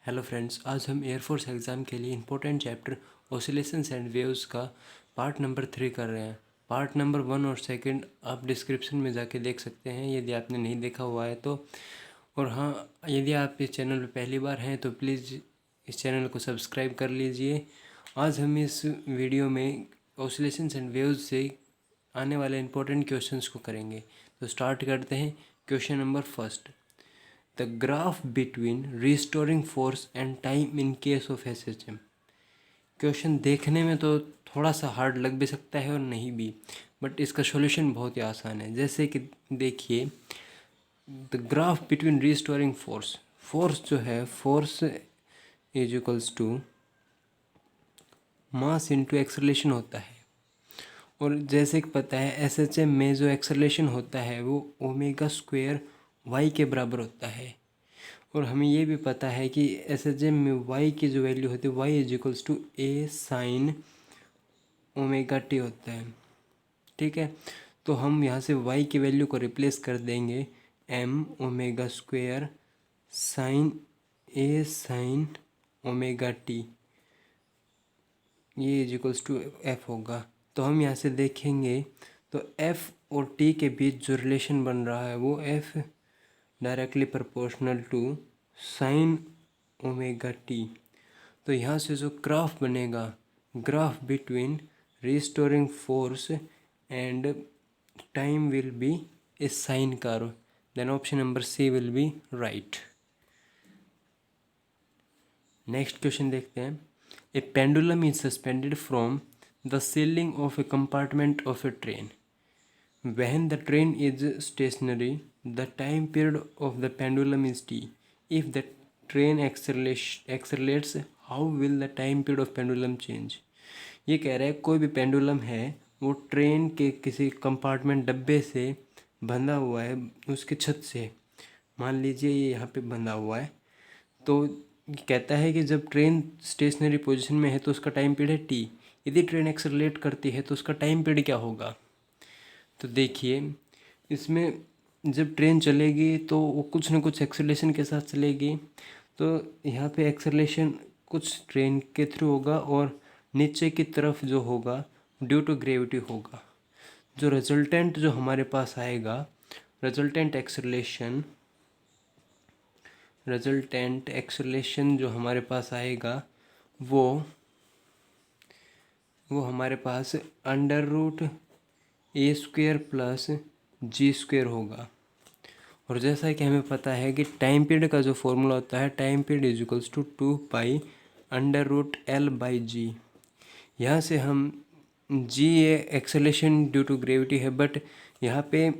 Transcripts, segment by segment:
Hello friends, आज हम air force exam के लिए important chapter oscillations and waves का पार्ट नंबर 3 कर रहे हैं। पार्ट नंबर 1 और सेकंड आप डिस्क्रिप्शन में जाके देख सकते हैं यदि आपने नहीं देखा हुआ है तो। और हाँ, यदि आप इस चैनल पर पहली बार हैं तो प्लीज़ इस चैनल को सब्सक्राइब कर लीजिए। आज हम इस वीडियो में ऑसिलेशंस एंड वेव्स से आने वाले इम्पोर्टेंट क्वेश्चंस को करेंगे। तो स्टार्ट करते हैं। Question number first, the graph between restoring force and time in case of SHM. Question देखने में तो थोड़ा सा हार्ड लग भी सकता है और नहीं भी, बट इसका सॉल्यूशन बहुत ही आसान है। जैसे कि देखिए, the graph between restoring force, force जो है, force is equals to mass into acceleration होता है। और जैसे कि पता है एसएचएम में जो एक्सेलरेशन होता है वो ओमेगा स्क्वायर वाई के बराबर होता है। और हमें ये भी पता है कि एसएचएम में वाई की जो वैल्यू होती है y is equals to a sine omega t होता है। ठीक है, तो हम यहाँ से वाई की वैल्यू को रिप्लेस कर देंगे एम ओमेगा स्क्वायर साइन ए साइन ओमेगा टी, ये इज इक्वल्स टू एफ होगा। तो हम यहाँ से देखेंगे तो एफ और टी के बीच जो रिलेशन बन रहा है वो F directly proportional to sine omega T. तो यहाँ से जो ग्राफ बनेगा, graph between restoring force and time will be a sine curve, then option number C will be right. Next question देखते हैं। A pendulum is suspended from the ceiling of a compartment of a train. When the train is stationary, the time period of the pendulum is t. If the train accelerates, how will the time period of pendulum change? ये कह रहा है कोई भी pendulum है वो train के किसी कंपार्टमेंट डब्बे से बंधा हुआ है, उसके छत से मान लीजिए ये यहाँ पे बंधा हुआ है। तो कहता है कि जब ट्रेन स्टेशनरी पोजीशन में है तो उसका टाइम पीरियड है टी। यदि ट्रेन एक्सेलरेट करती है तो उसका टाइम पीरियड क्या होगा। तो देखिए, इसमें जब ट्रेन चलेगी तो वो कुछ ना कुछ एक्सेलरेशन के साथ चलेगी। तो यहाँ पे एक्सेलरेशन कुछ ट्रेन के थ्रू होगा और नीचे की तरफ जो होगा ड्यू टू ग्रेविटी होगा। जो रिजल्टेंट जो हमारे पास आएगा, रिजल्टेंट एक्सेलरेशन जो हमारे पास आएगा वो हमारे पास अंडर रूट ए स्क्वेयर प्लस जी स्क्वेयर होगा। और जैसा कि हमें पता है कि टाइम पीरियड का जो फॉर्मूला होता है, time period is equals to 2 under root L by G. यहाँ से हम G a acceleration due to gravity है, बट यहाँ पे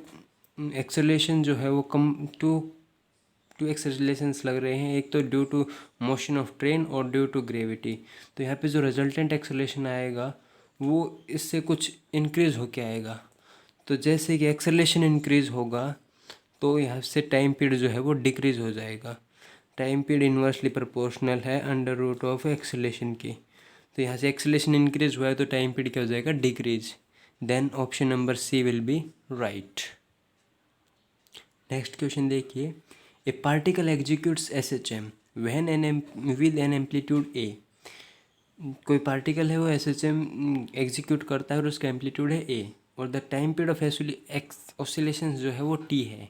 एक्सेलरेशन जो है वो कम टू एक्सेलरेशंस लग रहे हैं, एक तो due to motion of train और ड्यू टू ग्रेविटी। तो यहाँ पे जो रिजल्टेंट एक्सेलरेशन आएगा वो इससे कुछ इंक्रीज होके आएगा। तो जैसे कि एक्सेलरेशन इंक्रीज होगा तो यहाँ से टाइम पीरियड जो है वो डिक्रीज हो जाएगा। टाइम पीरियड इन्वर्सली प्रोपोर्शनल है अंडर रूट ऑफ एक्सेलरेशन की। तो यहाँ से एक्सेलरेशन इंक्रीज हुआ है तो टाइम पीरियड क्या हो जाएगा, decrease. Then option number C will be right. Next question देखिए, a particle executes SHM when an with an amplitude A. कोई पार्टिकल है वो एसएचएम एग्जीक्यूट करता है और उसका एम्पलीट्यूड है ए और the time period of oscillation जो है वो टी है।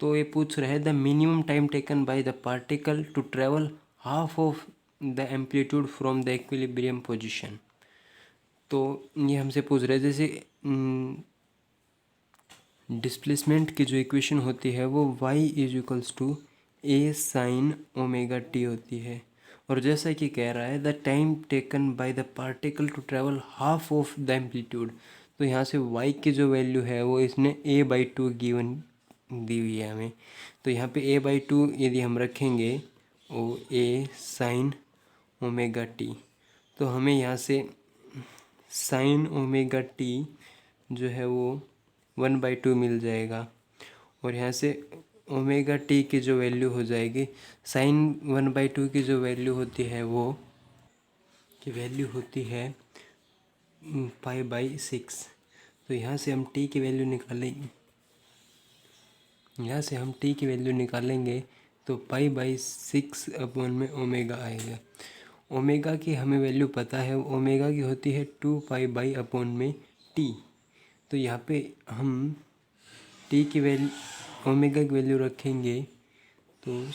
तो ये पूछ रहा है the minimum time taken by the particle to travel half of the amplitude from the equilibrium position. तो ये हमसे पूछ रहा है जैसे डिस्प्लेसमेंट की जो इक्वेशन होती है वो y is equals to a sine omega t होती है। और जैसा कि कह रहा है the time taken by the particle to travel half of the amplitude. तो यहाँ से y की जो वैल्यू है वो इसने a/2 गिवन दी हुई है हमें। तो यहाँ पे a/2 यदि हम रखेंगे वो ए साइन ओमेगा टी, तो हमें यहाँ से साइन ओमेगा टी जो है वो 1/2 मिल जाएगा। और यहाँ से ओमेगा टी की जो वैल्यू हो जाएगी, साइन 1/2 की जो वैल्यू होती है वो की वैल्यू होती है π/6। तो यहाँ से हम टी की वैल्यू निकालेंगे, तो π/6 आएगा। ओमेगा की हमें वैल्यू पता है, ओमेगा की होती है 2π/t। तो यहाँ पे हम टी की वैल्यू, ओमेगा की वैल्यू रखेंगे तो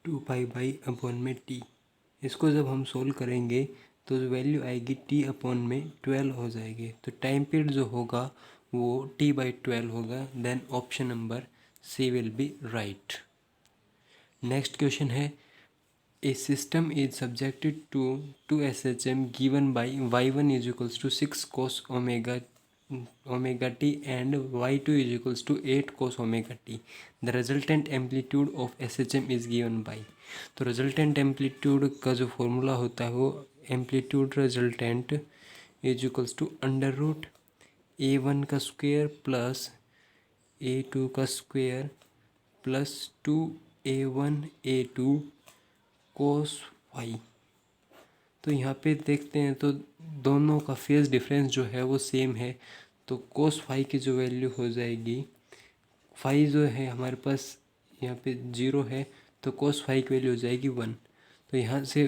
2π/t। इसको जब हम सोल्व करेंगे तो जो वैल्यू आएगी t/12 हो जाएगी। तो टाइम पीरियड जो होगा वो t/12 होगा। Then option number C will be right. Next question है, a system is subjected to 2 SHM given by y1 = 6 cos omega t and y2 = 8 cos omega t. The resultant amplitude of SHM is given by। तो resultant amplitude का जो formula होता है वो amplitude resultant = √A1 का square plus A2 का square plus 2A1 A2 cos y। तो यहाँ पे देखते हैं तो दोनों का फेज डिफरेंस जो है वो सेम है। तो cos फाई की जो वैल्यू हो जाएगी, फाई जो है हमारे पास यहाँ पे 0 है, तो cos फाई की वैल्यू हो जाएगी 1। तो यहाँ से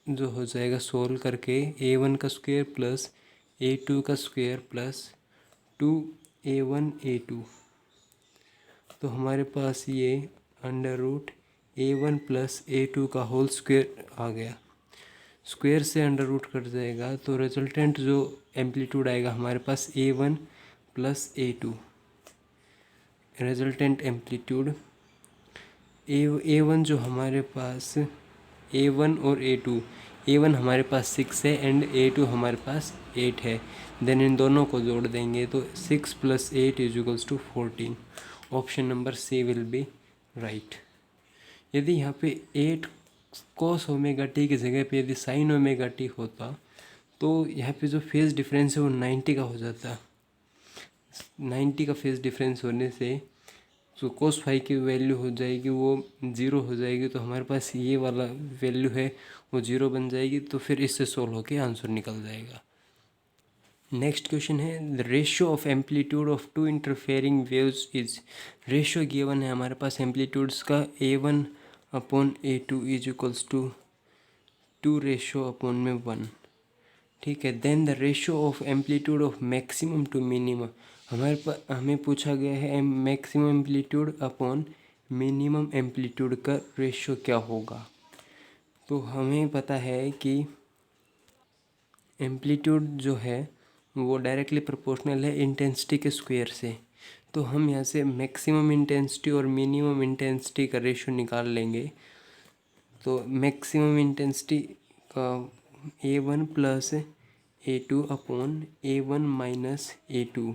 जो हो जाएगा सोल्व करके A1 का स्क्वायर प्लस A2 का स्क्वायर प्लस 2A1 A2। तो हमारे पास ये √A1 प्लस A2 का होल स्क्वायर आ गया। स्क्वायर से अंडर रूट कट जाएगा तो रिजल्टेंट जो एम्पलीट्यूड आएगा हमारे पास A1 plus A2। Resultant amplitude A1 जो हमारे पास A1 और A2, A1 हमारे पास 6 है एंड A2 हमारे पास 8 है। देन इन दोनों को जोड़ देंगे तो 6 + 8 = 14। Option number C will be right. यदि यहाँ पे 8 cos ओमेगा टी की जगह पे यदि sin ओमेगा टी होता तो यहाँ पे जो फेज़ डिफरेंस है वो 90 का हो जाता। 90 का फेज़ डिफरेंस होने से जो cos फाई की वैल्यू हो जाएगी वो 0 हो जाएगी। तो हमारे पास ये वाला वैल्यू है वो 0 बन जाएगी। तो फिर इससे सोल्व होके आंसर निकल जाएगा। नेक्स्ट क्वेश्चन है, the ratio of amplitude of 2 interfering waves is. Ratio given है हमारे पास एम्पलीट्यूड्स का A1/A2 = 2:1। ठीक है। Then the ratio of amplitude of maximum to minimum, हमें पूछा गया है maximum amplitude upon minimum amplitude का रेशियो क्या होगा। तो हमें पता है कि एम्पलीट्यूड जो है वो डायरेक्टली प्रोपोर्शनल है इंटेंसिटी के स्क्वायर से। तो हम यहाँ से मैक्सिमम इंटेंसिटी और मिनिमम इंटेंसिटी का रेशियो निकाल लेंगे। तो मैक्सिमम इंटेंसिटी का A1 + A2 upon A1 - A2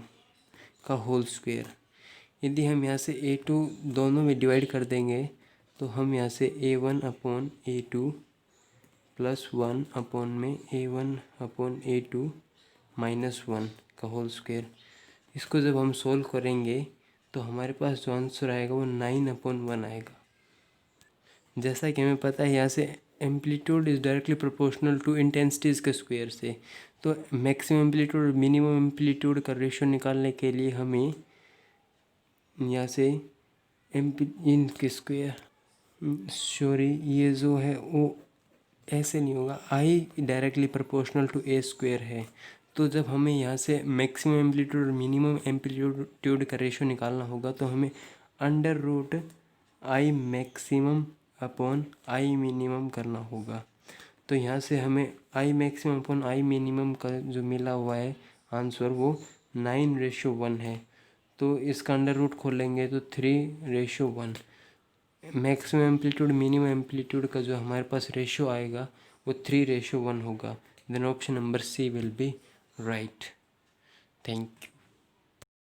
का होल स्क्वायर। यदि हम यहाँ से A2 दोनों में डिवाइड कर देंगे तो हम यहाँ से A1/A2 + 1 अपॉन में A1/A2 - 1 का होल स्क्वायर। इसको जब हम सोल्व करेंगे तो हमारे पास जो आंसर आएगा वो 9/1 आएगा। जैसा कि हमें पता है यहाँ से amplitude is directly proportional to intensities के स्क्वायर से। तो मैक्सिमम एम्पलीट्यूड और मिनिमम एम्पलीट्यूड का रेशियो निकालने के लिए हमें यहाँ से इनके स्क्वायर, सॉरी ये जो है वो ऐसे नहीं होगा, I directly proportional to A square है। तो जब हमें यहाँ से मैक्सिमम एम्पलीट्यूड और मिनिमम एम्पलीट्यूड का रेशियो निकालना होगा तो हमें √I maximum upon I minimum करना होगा। तो यहाँ से हमें I maximum upon I minimum का जो मिला हुआ है आंसर वो 9:1 है। तो इसका अंडर रूट खोलेंगे तो 3:1। मैक्सिमम एम्पलीट्यूड मिनिमम एम्पलीट्यूड का जो हमारे पास रेशियो आएगा वो 3:1 होगा। Then option number C will be right. Thank you.